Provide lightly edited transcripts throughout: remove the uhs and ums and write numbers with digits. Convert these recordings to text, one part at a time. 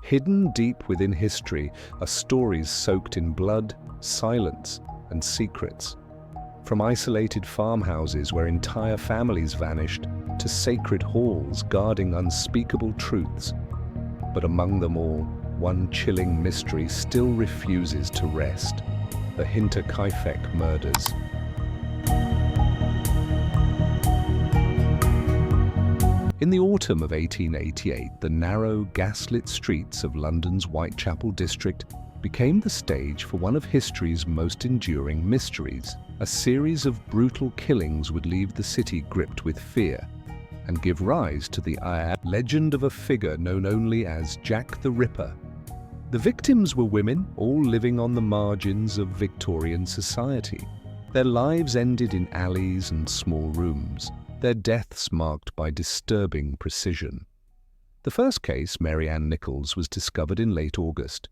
Hidden deep within history are stories soaked in blood, silence, and secrets. From isolated farmhouses where entire families vanished to sacred halls guarding unspeakable truths. But among them all, one chilling mystery still refuses to rest: the Hinterkaifeck murders. In the autumn of 1888, the narrow, gaslit streets of London's Whitechapel district became the stage for one of history's most enduring mysteries. A series of brutal killings would leave the city gripped with fear and give rise to the legend of a figure known only as Jack the Ripper. The victims were women, all living on the margins of Victorian society. Their lives ended in alleys and small rooms, their deaths marked by disturbing precision. The first case, Mary Ann Nichols, was discovered in late August.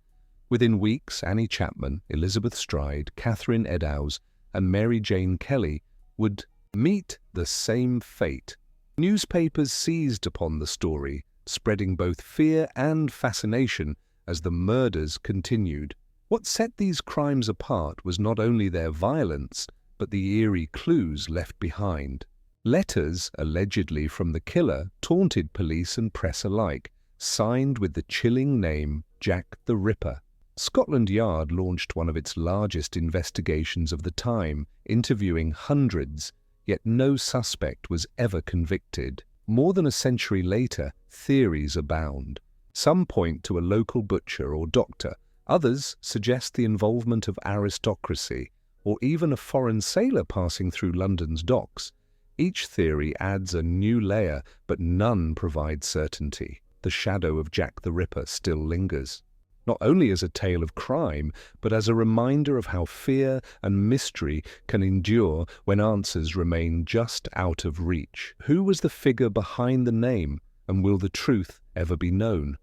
Within weeks, Annie Chapman, Elizabeth Stride, Catherine Eddowes, and Mary Jane Kelly would meet the same fate. Newspapers seized upon the story, spreading both fear and fascination as the murders continued. What set these crimes apart was not only their violence, but the eerie clues left behind. Letters, allegedly from the killer, taunted police and press alike, signed with the chilling name Jack the Ripper. Scotland Yard launched one of its largest investigations of the time, interviewing hundreds, yet no suspect was ever convicted. More than a century later, theories abound. Some point to a local butcher or doctor, others suggest the involvement of aristocracy, or even a foreign sailor passing through London's docks. Each theory adds a new layer, but none provide certainty. The shadow of Jack the Ripper still lingers, not only as a tale of crime, but as a reminder of how fear and mystery can endure when answers remain just out of reach. Who was the figure behind the name, and will the truth ever be known?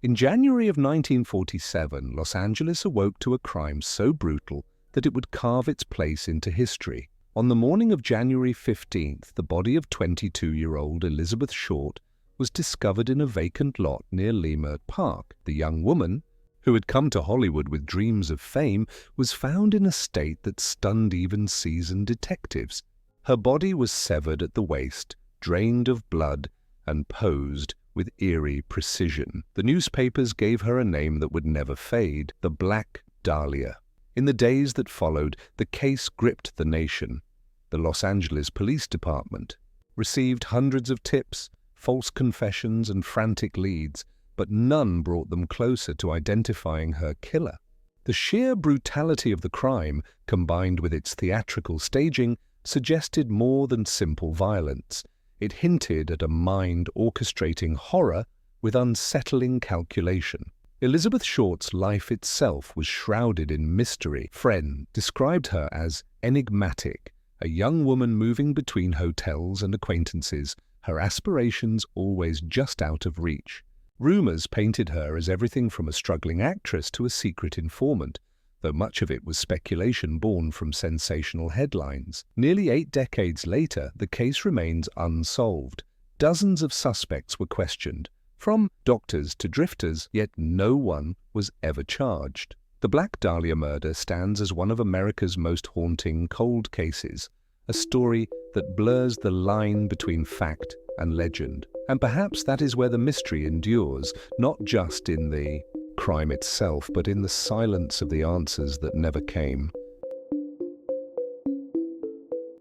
In January of 1947, Los Angeles awoke to a crime so brutal that it would carve its place into history. On the morning of January 15th, the body of 22-year-old Elizabeth Short was discovered in a vacant lot near Leimert Park. The young woman, who had come to Hollywood with dreams of fame, was found in a state that stunned even seasoned detectives. Her body was severed at the waist, drained of blood, and posed with eerie precision. The newspapers gave her a name that would never fade: the Black Dahlia. In the days that followed, the case gripped the nation. The Los Angeles Police Department received hundreds of tips, false confessions, and frantic leads, but none brought them closer to identifying her killer. The sheer brutality of the crime, combined with its theatrical staging, suggested more than simple violence. It hinted at a mind orchestrating horror with unsettling calculation. Elizabeth Short's life itself was shrouded in mystery. Friend described her as enigmatic, a young woman moving between hotels and acquaintances, her aspirations always just out of reach. Rumors painted her as everything from a struggling actress to a secret informant, though much of it was speculation born from sensational headlines. Nearly 8 decades later, the case remains unsolved. Dozens of suspects were questioned, from doctors to drifters, yet no one was ever charged. The Black Dahlia murder stands as one of America's most haunting cold cases, a story that blurs the line between fact and legend. And perhaps that is where the mystery endures, not just in the crime itself, but in the silence of the answers that never came.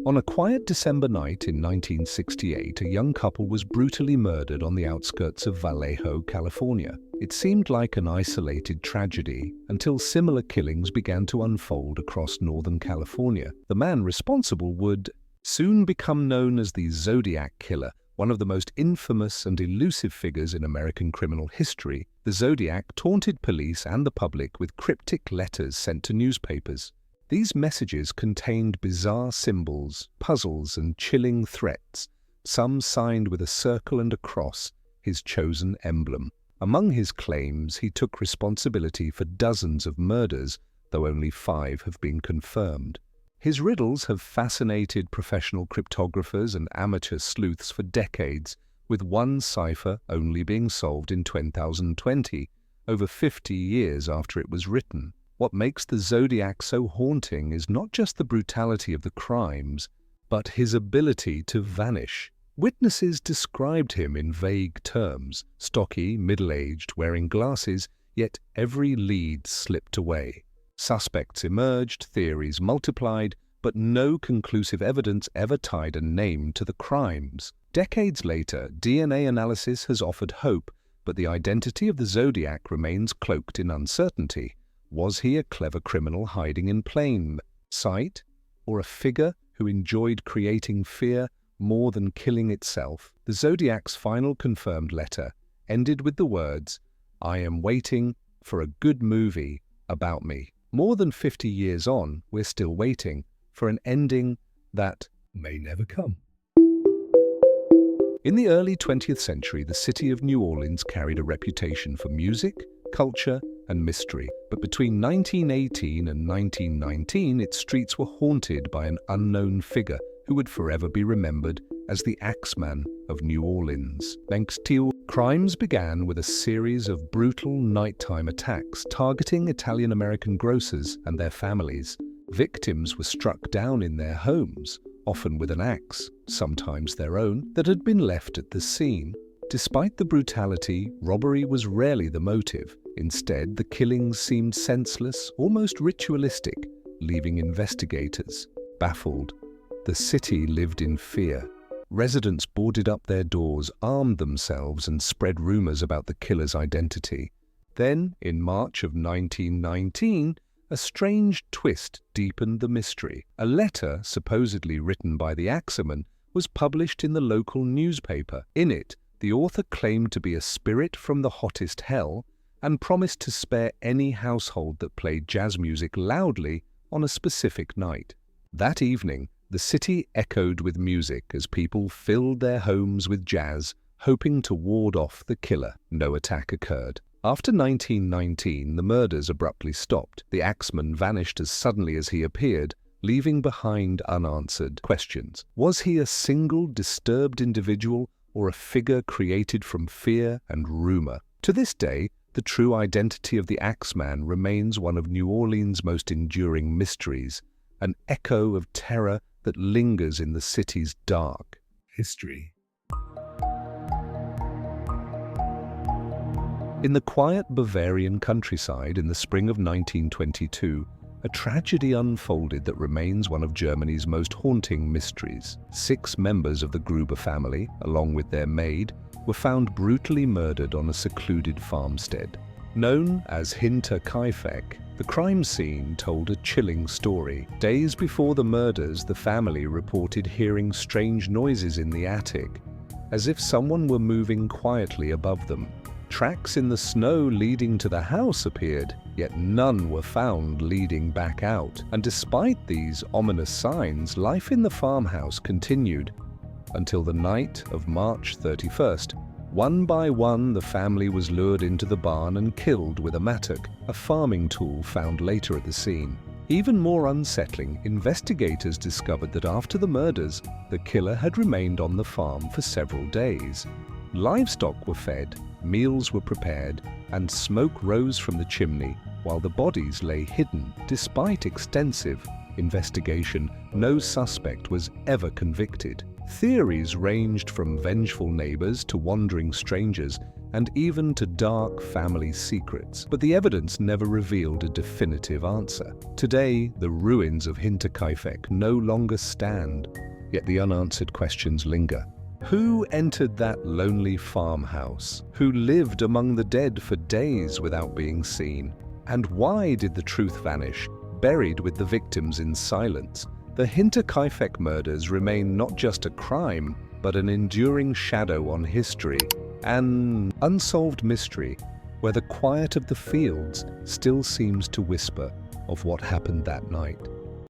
On a quiet December night in 1968, a young couple was brutally murdered on the outskirts of Vallejo, California. It seemed like an isolated tragedy until similar killings began to unfold across Northern California. The man responsible would soon become known as the Zodiac Killer, one of the most infamous and elusive figures in American criminal history. The Zodiac taunted police and the public with cryptic letters sent to newspapers. These messages contained bizarre symbols, puzzles, and chilling threats, some signed with a circle and a cross, his chosen emblem. Among his claims, he took responsibility for dozens of murders, though only 5 have been confirmed. His riddles have fascinated professional cryptographers and amateur sleuths for decades, with one cipher only being solved in 2020, over 50 years after it was written. What makes the Zodiac so haunting is not just the brutality of the crimes, but his ability to vanish. Witnesses described him in vague terms: stocky, middle-aged, wearing glasses, yet every lead slipped away. Suspects emerged, theories multiplied, but no conclusive evidence ever tied a name to the crimes. Decades later, DNA analysis has offered hope, but the identity of the Zodiac remains cloaked in uncertainty. Was he a clever criminal hiding in plain sight, or a figure who enjoyed creating fear more than killing itself? The Zodiac's final confirmed letter ended with the words, "I am waiting for a good movie about me." More than 50 years on, we're still waiting for an ending that may never come. In the early 20th century, the city of New Orleans carried a reputation for music, culture, and mystery. But between 1918 and 1919, its streets were haunted by an unknown figure who would forever be remembered as the Axeman of New Orleans. Crimes began with a series of brutal nighttime attacks targeting Italian-American grocers and their families. Victims were struck down in their homes, often with an axe, sometimes their own, that had been left at the scene. Despite the brutality, robbery was rarely the motive. Instead, the killings seemed senseless, almost ritualistic, leaving investigators baffled. The city lived in fear. Residents boarded up their doors, armed themselves, and spread rumors about the killer's identity. Then, in March of 1919, a strange twist deepened the mystery. A letter, supposedly written by the Axeman, was published in the local newspaper. In it, the author claimed to be a spirit from the hottest hell and promised to spare any household that played jazz music loudly on a specific night. That evening, the city echoed with music as people filled their homes with jazz, hoping to ward off the killer. No attack occurred. After 1919, the murders abruptly stopped. The Axeman vanished as suddenly as he appeared, leaving behind unanswered questions. Was he a single, disturbed individual or a figure created from fear and rumor? To this day, the true identity of the Axeman remains one of New Orleans' most enduring mysteries, an echo of terror that lingers in the city's dark history. In the quiet Bavarian countryside in the spring of 1922, a tragedy unfolded that remains one of Germany's most haunting mysteries. 6 members of the Gruber family, along with their maid, were found brutally murdered on a secluded farmstead. Known as Hinterkaifeck, the crime scene told a chilling story. Days before the murders, the family reported hearing strange noises in the attic, as if someone were moving quietly above them. Tracks in the snow leading to the house appeared, yet none were found leading back out. And despite these ominous signs, life in the farmhouse continued until the night of March 31st. One by one, the family was lured into the barn and killed with a mattock, a farming tool found later at the scene. Even more unsettling, investigators discovered that after the murders, the killer had remained on the farm for several days. Livestock were fed, meals were prepared, and smoke rose from the chimney while the bodies lay hidden. Despite extensive investigation, no suspect was ever convicted. Theories ranged from vengeful neighbors to wandering strangers and even to dark family secrets, but the evidence never revealed a definitive answer. Today, the ruins of Hinterkaifeck no longer stand, yet the unanswered questions linger. Who entered that lonely farmhouse? Who lived among the dead for days without being seen? And why did the truth vanish, buried with the victims in silence? The Hinterkaifeck murders remain not just a crime, but an enduring shadow on history, an unsolved mystery where the quiet of the fields still seems to whisper of what happened that night.